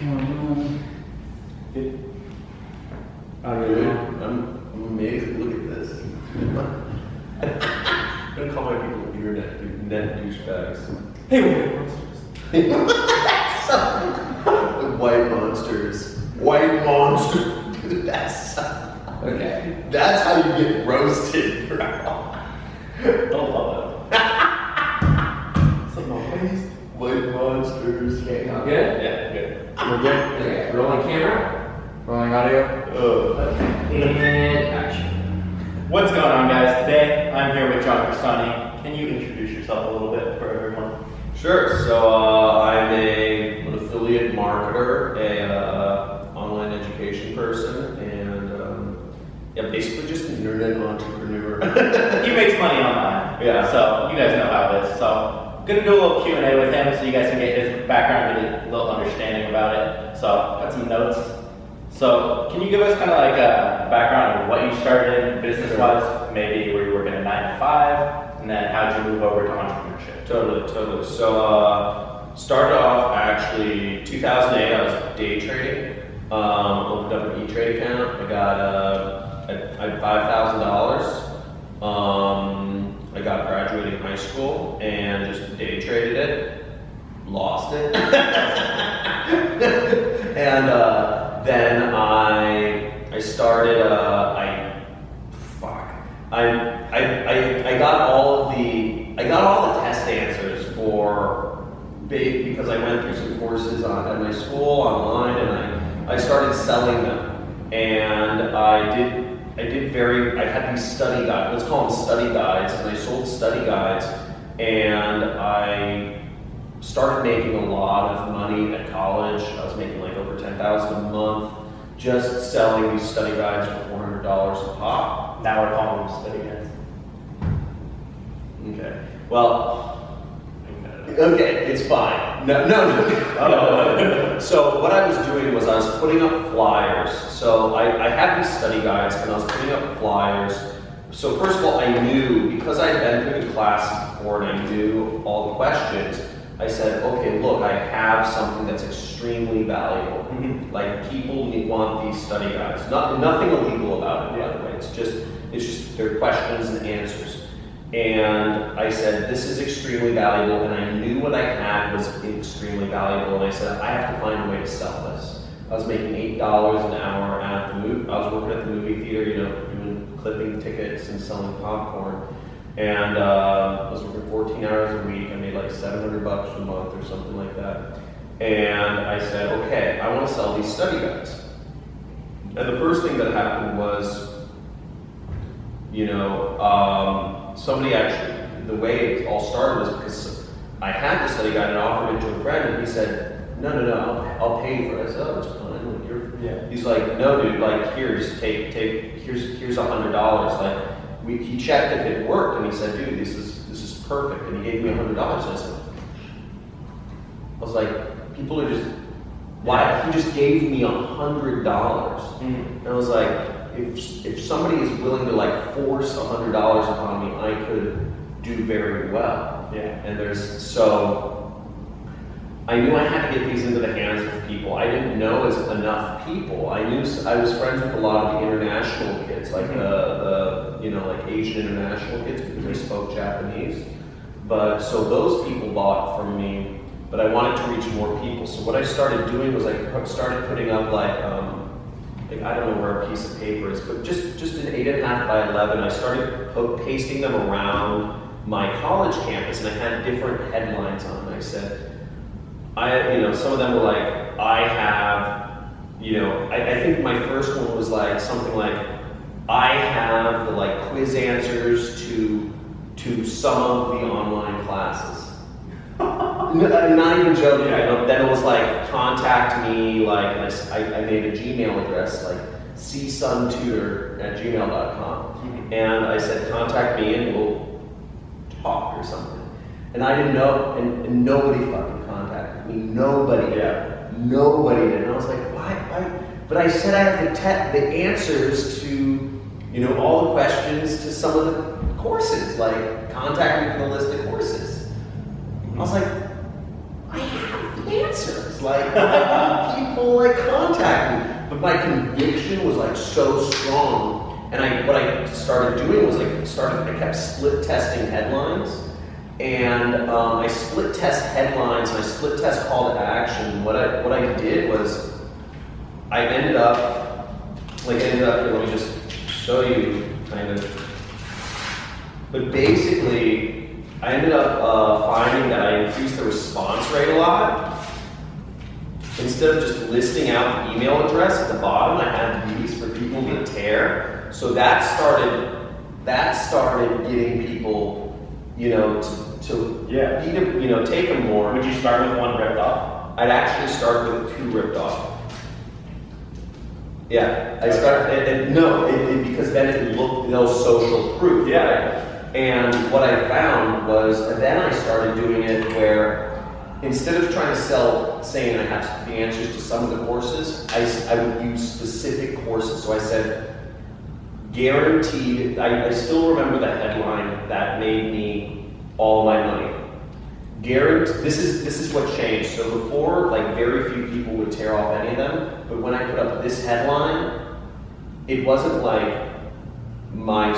Dude, I'm amazed. Look at this. I'm gonna call my people internet douchebags. Hey, white monsters. White monsters. Dude, that's Okay. that's how you get roasted, bro. I love It's like white monsters. it. Okay, all good? Yeah, good. We're good? Okay, rolling camera, rolling audio. And action. What's going on, guys? Today I'm here with John Crestani. Can you introduce yourself a little bit for everyone? Sure. So I'm an affiliate marketer, a online education person, and yeah, basically just an internet entrepreneur. He makes money online. Yeah. So you guys know how it is. So I'm gonna do a little Q&A with him so you guys can get his background, get a little understanding about it. So got some notes. So can you give us kind of like a background of what you started in business-wise? Maybe where you working a 9 to 5, and then how'd you move over to entrepreneurship? Totally. So started off actually 2008. I was day trading. Opened up an E-Trade account. I had $5,000. I got graduating high school and just day traded it. Lost it. And then I started. I got all the test answers for big because I went through some courses at my school online, and I started selling them. And I had these study guides. Let's call them study guides, and I sold study guides, and I started making a lot of money at college. I was making like over $10,000 a month just selling these study guides for $400 a pop. Now we're calling them study guides. Okay. Well, okay, it's fine. No. So what I was doing was I was putting up flyers. So I had these study guides and I was putting up flyers. So first of all, I knew, because I had been through the classes before and I knew all the questions, I said, okay, look, I have something that's extremely valuable. Mm-hmm. Like, people want these study guides. Nothing illegal about it, by the way. It's just they're questions and answers. And I said, this is extremely valuable, and I knew what I had was extremely valuable, and I said, I have to find a way to sell this. I was making $8 an hour at the movie. I was working at the movie theater, doing clipping tickets and selling popcorn. And I was working 14 hours a week. I made like $700 a month or something like that. And I said, okay, I want to sell these study guides. And the first thing that happened was, somebody actually, the way it all started was because I had the study guide and offered it to a friend, and he said, no, I'll pay for it. I said, oh, that's fine. He's like, no, dude, like, here, just take, here's $100. Like, he checked if it worked, and he said, dude, this is perfect. And he gave me $100. I said, I was like, people are just, why? He just gave me $100. Mm-hmm. And I was like, if somebody is willing to like force $100 upon me, I could do very well. Yeah. And so I knew I had to get these into the hands of people. I didn't know as enough people. I was friends with a lot of the international kids, like like Asian international kids, because I spoke Japanese. But so those people bought from me, but I wanted to reach more people. So what I started doing was I started putting up like I don't know where a piece of paper is, but just an 8.5 by 11. I started pasting them around my college campus, and I had different headlines on them. I said, some of them were like, I have, I think my first one was like something like, I have the like quiz answers to some of the online classes. Not even joking. Then it was like, contact me, like, and I made a Gmail address, like csuntutor@gmail.com. Mm-hmm. And I said, contact me and we'll talk or something. And I didn't know, and nobody fucking contacted me. Nobody. Yeah. Nobody did. And I was like, why? But I said I have the answers to, all the questions to some of the courses, like, contact me for the list of courses. I was like, I have the answers. this. Like, I want people like contact me. But my conviction was like so strong. And what I started doing was I kept split testing headlines. And I split test headlines and I split test call to action. What I did was I ended up here, let me just show you kind of. But basically, I ended up finding that I increased the response rate a lot. Instead of just listing out the email address at the bottom, I had these for people to tear. So that started getting people, take them more. Would you start with one ripped off? I'd actually start with 2 ripped off. Yeah, I started, because then it looked no social proof. Yeah. Right? And what I found was, then I started doing it where, instead of trying to saying I had the answers to some of the courses, I would use specific courses. So I said, guaranteed, I still remember the headline that made me all my money. Guaranteed, this is what changed. So before, very few people would tear off any of them, but when I put up this headline, it wasn't like my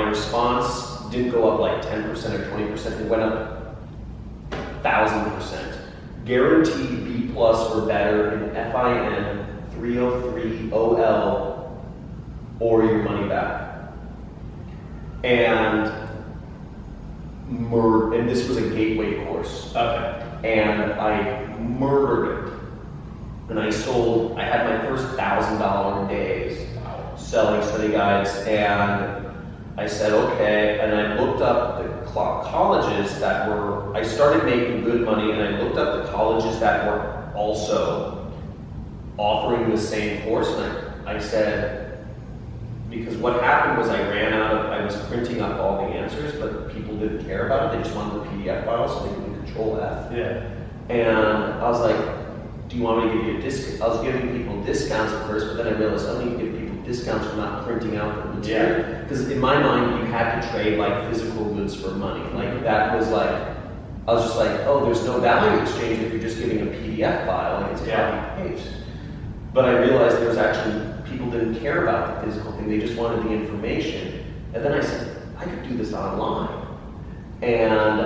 response didn't go up like 10% or 20%. It went up 1,000%. Guaranteed B+ or better in FIN 303 OL or your money back. And this was a gateway course. Okay. And I murdered it. And I had my first $1,000 days selling study guides, and I said, okay, and I looked up the colleges I started making good money, and I looked up the colleges that were also offering the same course, and I said, because what happened was I was printing up all the answers, but people didn't care about it. They just wanted the PDF file so they could Control F. Yeah. And I was like, do you want me to give you a discount? I was giving people discounts at first, but then I realized I need to give people discounts for not printing out the material. Because in my mind, you had to trade physical goods for money. That was I was just like, oh, there's no value exchange if you're just giving a PDF file, it's a copy paste. But I realized there was actually, people didn't care about the physical thing, they just wanted the information. And then I said, I could do this online. And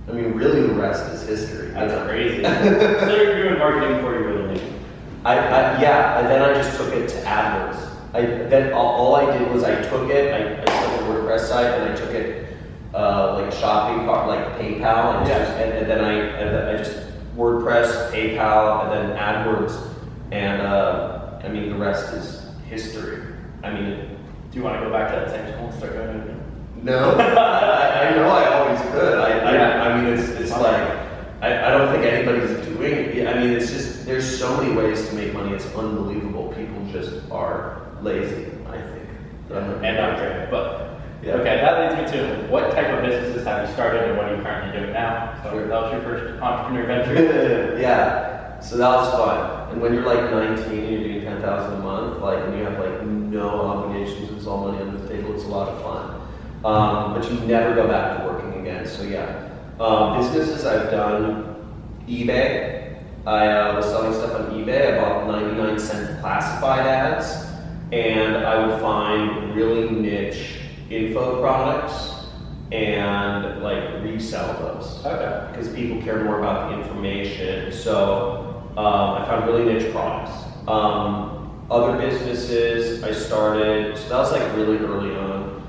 really the rest is history. That's crazy. So you're doing marketing before you really knew. And then I just took it to AdWords. Then all I did was I took it, I took a WordPress site and I took it shopping cart, PayPal, and then I just WordPress, PayPal, and then AdWords, and the rest is history. Do you want to go back to that same school and start going to No, I know I always could. I don't think anybody's doing it. It's just, there's so many ways to make money. It's unbelievable. People just are lazy, I think. And not great. But okay, that leads me to what type of businesses have you started and what are you currently doing now? So that was your first entrepreneur venture. Yeah. So that was fun. And when you're 19 and you're doing $10,000 a month, and you have no obligations, it's all money on the table, it's a lot of fun. But you never go back to working again. So businesses I've done, eBay. I was selling stuff on eBay. I bought 99-cent classified ads, and I would find really niche info products and resell those. Okay. Because people care more about the information. So I found really niche products. Other businesses I started. So that was really early on.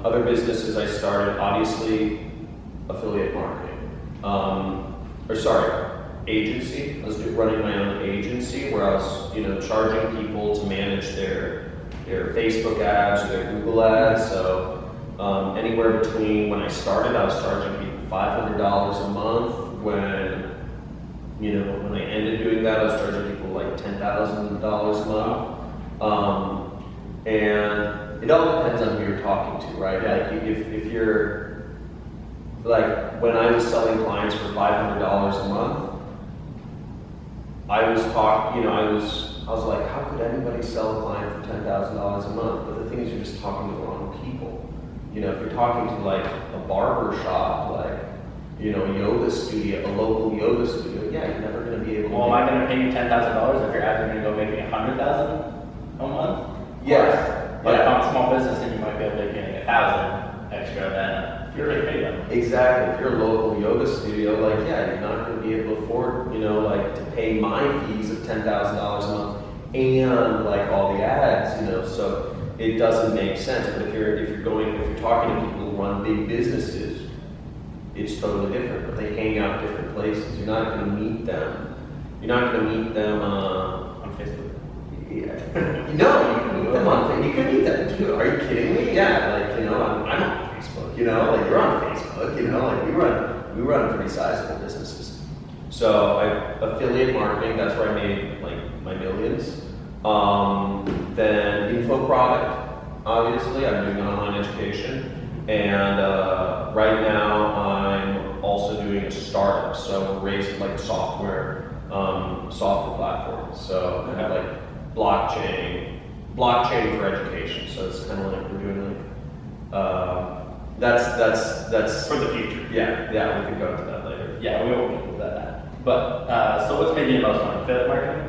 Other businesses I started, obviously, affiliate marketing. Agency. I was running my own agency where I was, charging people to manage their Facebook ads or their Google ads. So anywhere between, when I started, I was charging people $500 a month. When I ended doing that, I was charging people $10,000 a month. And it all depends on who you're talking to, right? If you're when I was selling clients for $500 a month, I was like, how could anybody sell a client for $10,000 a month? But the thing is, you're just talking to the wrong people. If you're talking to a barber shop, yoga studio, a local yoga studio, yeah, you're never going to be able to. Well, am I going to pay you $10,000 if your ads are going to go make me $100,000 a month? Yes. But if I'm a small business, then you might be able to get $1,000 extra than if you're going to pay them. Exactly. If you're a local yoga studio, like, yeah, you're not going to be able to afford, like, to pay my fees of $10,000 a month and like all the ads, so it doesn't make sense. But if you're talking to people who run big businesses, it's totally different. But they hang out different places. You're not going to meet them. You're not going to meet them On Facebook. Yeah. No, you can meet them on Facebook. You can meet them too. Are you kidding me? Yeah, like I'm on Facebook. Like you're on Facebook. Like we run pretty sizable businesses. So affiliate marketing. That's where I made like my millions. Then info product. Obviously, I'm doing online education, and right now I'm also doing a startup. So we're raising like software platform. So I have like blockchain for education. So it's kind of like we're doing like that's For the future. Yeah, we can go into that later. Yeah, we will get into that. But so what's making you the most money? Affiliate marketing?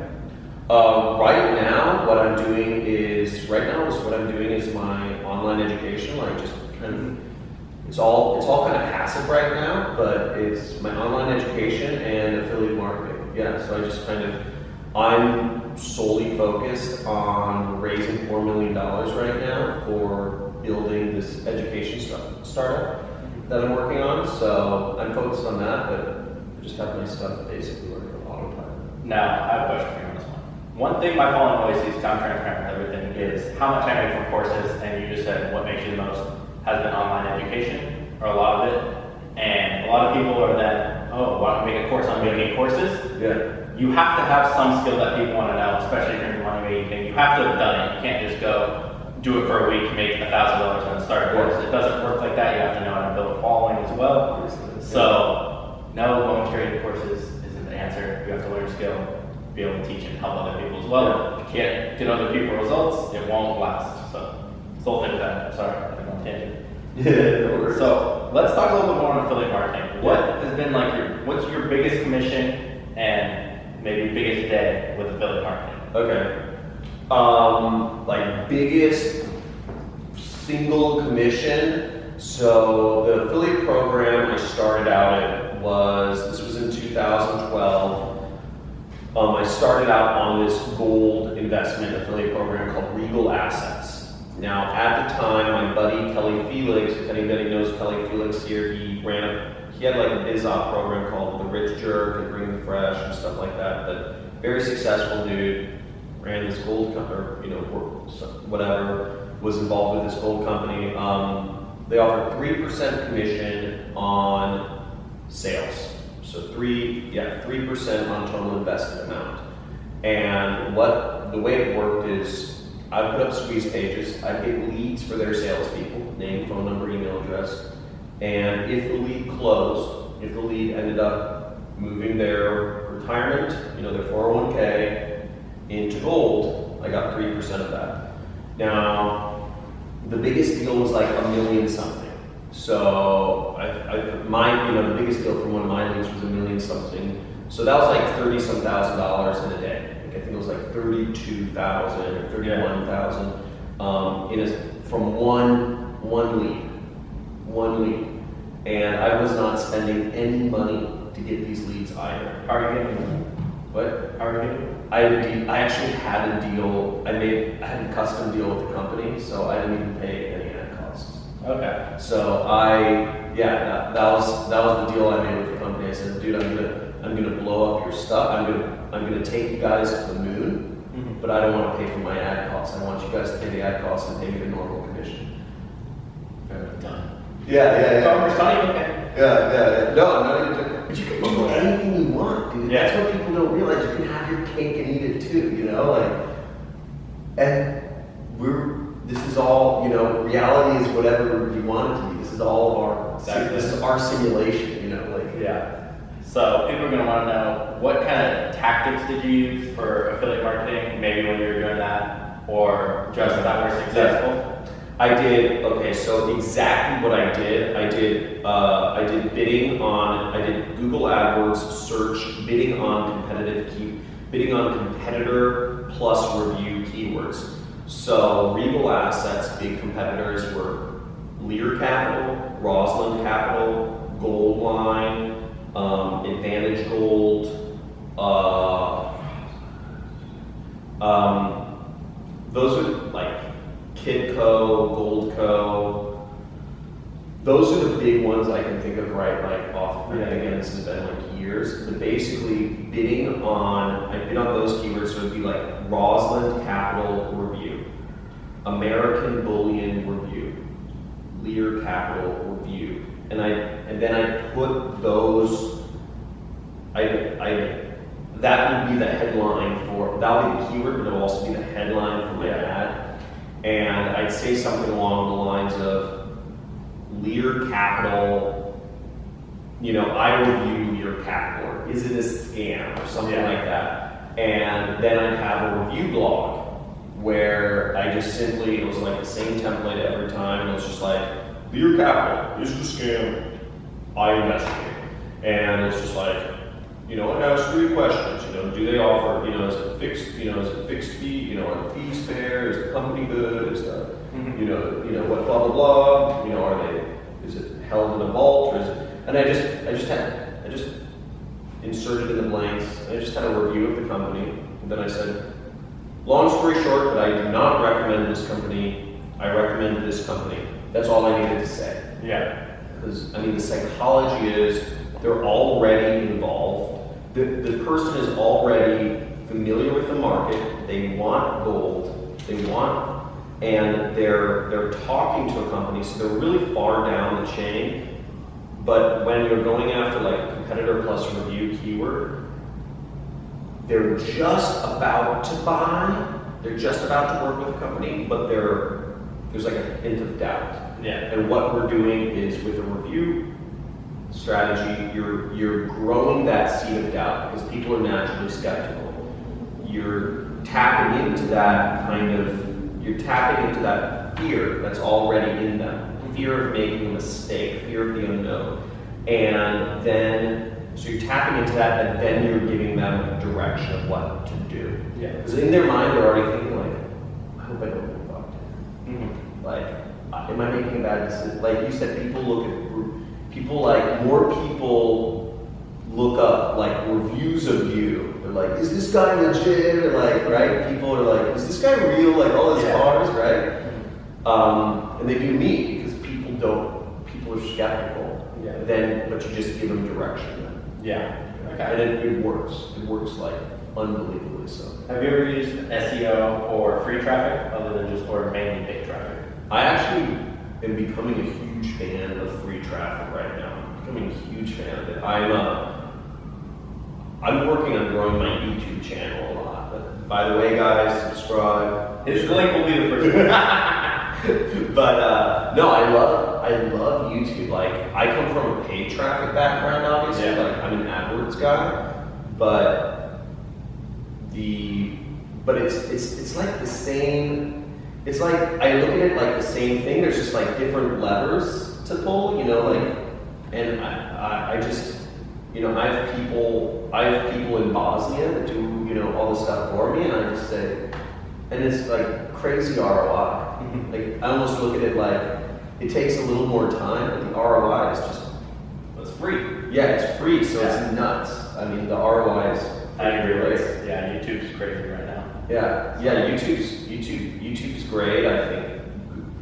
Right now, what I'm doing is my online education. Like just kind of, it's all kind of passive right now, but it's my online education and affiliate marketing. Yeah, so I'm solely focused on raising $4 million right now for building this education startup that I'm working on. So I'm focused on that, but I just have my stuff basically working on autopilot. Now, I have a question for you on this one. One thing my following always sees, I'm transparent with everything, is how much I make from courses, and you just said what makes you the most has been online education, or a lot of it. And a lot of people are then, oh, why don't we make a course on making courses? Yeah. You have to have some skill that people want to know, especially if you're in the money making thing. You have to have done it. You can't just go do it for a week, make $1,000 and start a course. It doesn't work like that. You have to know how to build a following as well. So, no, going straight into courses isn't the answer. You have to learn skill, be able to teach and help other people as well. If you can't get other people results, it won't last. So, it's the whole thing with that. Sorry, I'm on tangent. Yeah. So, let's talk a little bit more on affiliate marketing. What has been like what's your biggest commission and maybe biggest day with affiliate marketing? Okay. Like biggest single commission. So the affiliate program I started out in this was in 2012. I started out on this gold investment affiliate program called Regal Assets. Now at the time, my buddy Kelly Felix, if anybody knows Kelly Felix here, he had like a biz op program called The Rich Jerk and Bring the Fresh and stuff like that. But very successful dude, ran this gold company, whatever, was involved with this gold company. They offered 3% commission on sales. So 3% on total invested amount. And the way it worked is I put up squeeze pages, I get leads for their salespeople, name, phone number, email address. And if the lead closed, if the lead ended up moving their retirement, their 401k into gold, I got 3% of that. Now, the biggest deal was like $1 million something. So the biggest deal from one of my leads was $1 million something. So that was like $30-some thousand in a day. I think it was like 32,000 or 31,000 from one lead. And I was not spending any money to get these leads either. How are you getting them? What? How are you getting them? I actually had a deal. I had a custom deal with the company, so I didn't even pay any ad costs. Okay. So that was the deal I made with the company. I said, dude, I'm gonna blow up your stuff. I'm gonna take you guys to the moon, but I don't want to pay for my ad costs. I want you guys to pay the ad costs and pay me the normal commission. Done. Yeah. John Crestani, okay. Yeah. No, I'm not even joking. But you can do anything you want, dude. Yeah. That's what people don't realize. You can have your cake and eat it too, and this is all, reality is whatever you want it to be. This is all this is our simulation, Yeah. So people are going to want to know, what kind of tactics did you use for affiliate marketing, maybe when you were doing that, or just that were successful? I did, okay, so exactly what I did did Google AdWords search, bidding on competitor plus review keywords. So Regal Assets, big competitors were Lear Capital, Roslyn Capital, Goldline, Advantage Gold, those are like Kidco, Goldco. Those are the big ones I can think of right off. And again, this has been like years. But basically, I bid on those keywords. So it'd be like Roslyn Capital Review, American Bullion Review, Lear Capital Review, and then I put those. That would be the headline for, that would be the keyword, but it would also be the headline for my ad. And I'd say something along the lines of Lear Capital, I review Lear Capital, or is it a scam, or something like that. And then I'd have a review blog where I just simply, it was like the same template every time, and it was just like, Lear Capital, is it a scam? I investigate. And it's just like, it asks 3 questions. Do they offer? Is it fixed? Is it fixed fee? Are the fees fair? Is the company good? Is the, what blah blah blah? Are they? Is it held in a vault? Or is it? And I just inserted in the blanks. I just had a review of the company. And then I said, long story short, that I do not recommend this company. I recommend this company. That's all I needed to say. Yeah. Because the psychology is they're already involved. The person is already familiar with the market. They want gold. And they're talking to a company, so they're really far down the chain. But when you're going after like a competitor plus review keyword, they're just about to buy. They're just about to work with a company, but there's like a hint of doubt. Yeah. And what we're doing is with a review strategy, you're growing that seed of doubt because people are naturally skeptical. You're tapping into that fear that's already in them. Fear of making a mistake, fear of the unknown. And then, so you're tapping into that, and then you're giving them direction of what to do. Yeah. Because in their mind, they're already thinking like, I hope I don't get fucked. Mm-hmm. Like, am I making a bad decision? Like you said, more people look up like reviews of you. They're like, is this guy legit? Or like, right? People are like, is this guy real? Like all his cars, right? And they do me because people are skeptical. Yeah. But you just give them direction then. Yeah. Okay. And it works. It works like unbelievably so. Have you ever used SEO or free traffic other than or mainly paid traffic? I actually am becoming a huge fan of free traffic right now. I'm becoming a huge fan of it. I'm working on growing my YouTube channel a lot. But by the way, guys, subscribe. His link will be the first one. But no, I love YouTube. Like I come from a paid traffic background, obviously. Yeah. Like I'm an AdWords guy, but it's like the same. It's like I look at it like the same thing. There's just like different levers to pull, and I just, I have people in Bosnia that do, all this stuff for me, and I just say, and it's like crazy ROI. Like I almost look at it like it takes a little more time, but the ROI is just, it's free. Yeah, it's free, so it's nuts. The ROI is. I agree. Yeah, YouTube's crazy right now. Yeah, YouTube's great. I think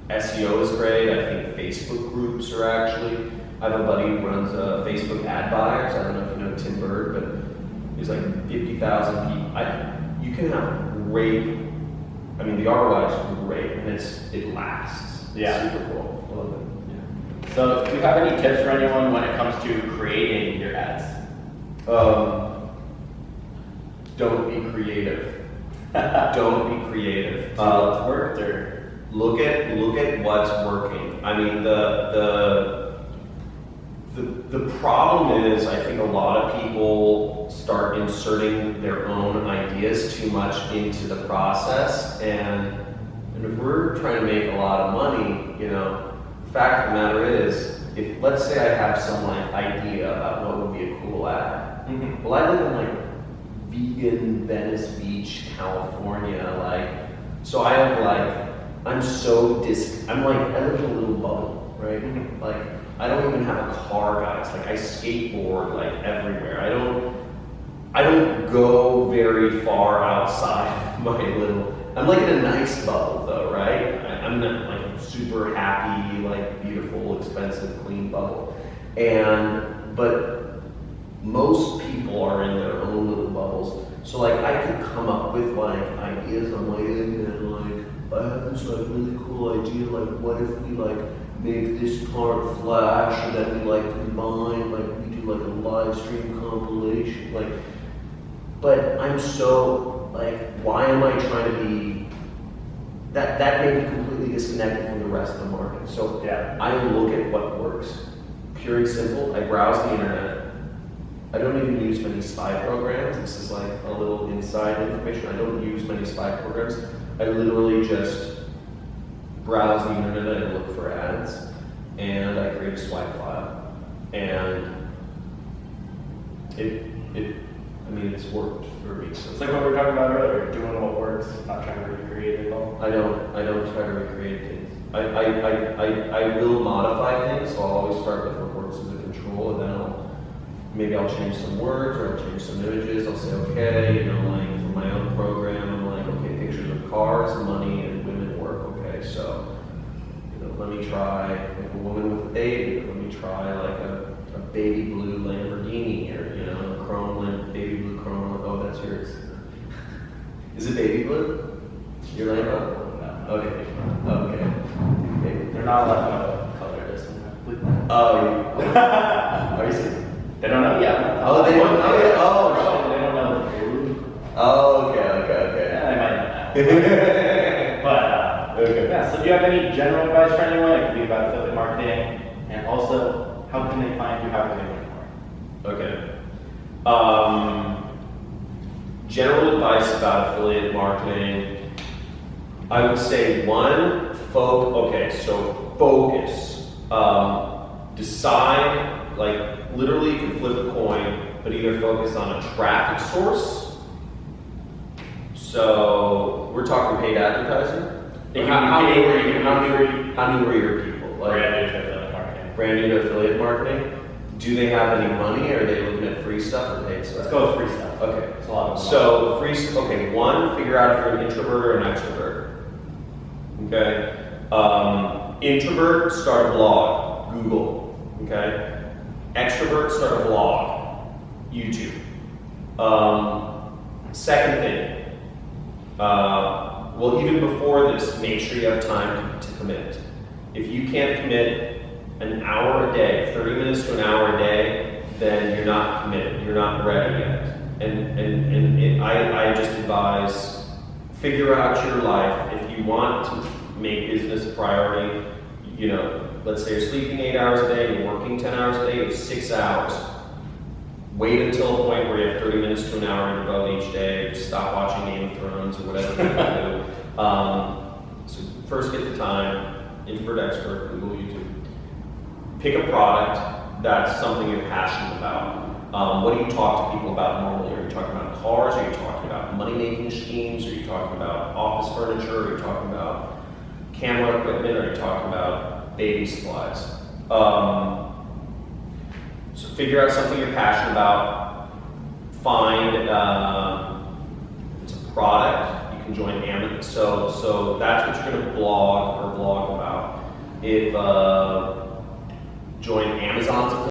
SEO is great. I think Facebook groups are actually. I have a buddy who runs Facebook ad buyers. I don't know if you know Tim Bird, but there's like 50,000 people. You can have great. The ROI is great, and it lasts. Yeah, it's super cool. I love it. Yeah. So, do you have any tips for anyone when it comes to creating your ads? Don't be creative. Don't be creative. It's worked, or look at what's working. The problem is, I think a lot of people start inserting their own ideas too much into the process, and And if we're trying to make a lot of money, you know, the fact of the matter is, if let's say I have some like idea about what would be a cool ad. Mm-hmm. Well, I live in like vegan Venice Beach, California, like, so I have like, I'm like, I live in a little bubble, right? Mm-hmm. Like, I don't even have a car, guys. Like, I skateboard like everywhere. I don't go very far outside of my little, I'm like in a nice bubble though, right? I'm not like super happy, like beautiful, expensive, clean bubble. But most people are in their own little bubbles. So like I could come up with like ideas on my end and like, I have this like really cool idea, like what if we like make this part flash and then we like combine, like we do like a live stream compilation, like, but I'm so like, why am I trying to be, that may be completely disconnected from the rest of the market. So yeah. I look at what works, pure and simple. I browse the internet. I don't even use many spy programs. This is like a little inside information. I don't use many spy programs. I literally just browse the internet and look for ads, and I create a swipe file. And I mean, it's worked for me. So It's like what we were talking about earlier, doing what works, not trying to recreate it all. I don't try to recreate things. I will modify things, so I'll always start with what works as a control, and then maybe I'll change some words, or I'll change some images. I'll say, okay, you know, like for my own program, I'm like, okay, pictures of cars, money, and women work. Okay, so, you know, let me try like a woman with a baby. Let me try like a baby blue Lamborghini, or you know, baby blue chrome. Oh, that's yours. Is it baby blue? Your Lambo? No. Okay. Okay. Baby. They're not allowed to color this one. Oh, are you serious? They don't know yet. Oh, they don't know yet? Oh, no. They don't know. Oh, okay. Yeah, they might know that. But, okay. Yeah, so do you have any general advice for anyone? It could be about affiliate marketing, and also, how can they find you? How can they learn more? Okay. General advice about affiliate marketing. I would say one, focus. Decide, like literally you can flip a coin, but either focus on a traffic source. So we're talking paid advertising. How many were your people? Like, brand new to affiliate marketing. Do they have any money, or are they looking at free stuff or paid stuff? Let's go with free stuff. Okay. It's a lot of money. So one, figure out if you're an introvert or an extrovert. Okay. Introvert, start a blog, Google. Okay. Extrovert, start a vlog, YouTube. Second thing. Well, even before this, make sure you have time to commit. If you can't commit an hour a day, 30 minutes to an hour a day, then you're not committed. You're not ready yet. I just advise, figure out your life. If you want to make business a priority, you know, let's say you're sleeping 8 hours a day, you're working 10 hours a day, you have 6 hours. Wait until a point where you have 30 minutes to an hour to devote each day. Stop watching Game of Thrones or whatever you do. So first get the time, introvert, extrovert, Google, YouTube. Pick a product that's something you're passionate about. What do you talk to people about normally? Are you talking about cars? Are you talking about money-making schemes? Are you talking about office furniture? Are you talking about camera equipment? Are you talking about baby supplies? So figure out something you're passionate about. Find if it's a product, you can join Amazon. So that's what you're going to blog about. If join Amazon's